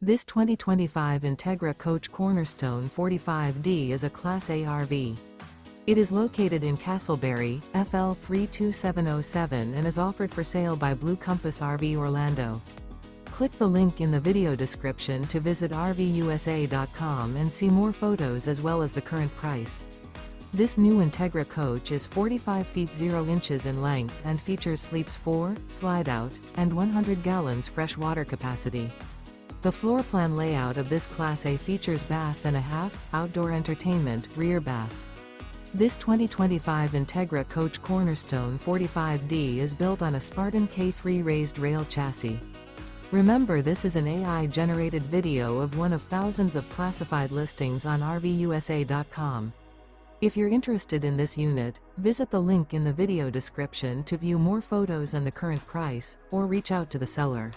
This 2025 Entegra Coach Cornerstone 45D is a Class A RV. It is located in Casselberry, FL 32707 and is offered for sale by Blue Compass RV Orlando. Click the link in the video description to visit RVUSA.com and see more photos as well as the current price. This new Entegra Coach is 45 feet 0 inches in length and features sleeps 4, Slideout, and 100 gallons fresh water capacity. The floor plan layout of this Class A features bath and a half, outdoor entertainment, rear bath. This 2025 Entegra Coach Cornerstone 45D is built on a Spartan K3 Raised Rail chassis. Remember, this is an AI-generated video of one of thousands of classified listings on RVUSA.com. If you're interested in this unit, visit the link in the video description to view more photos and the current price, or reach out to the seller.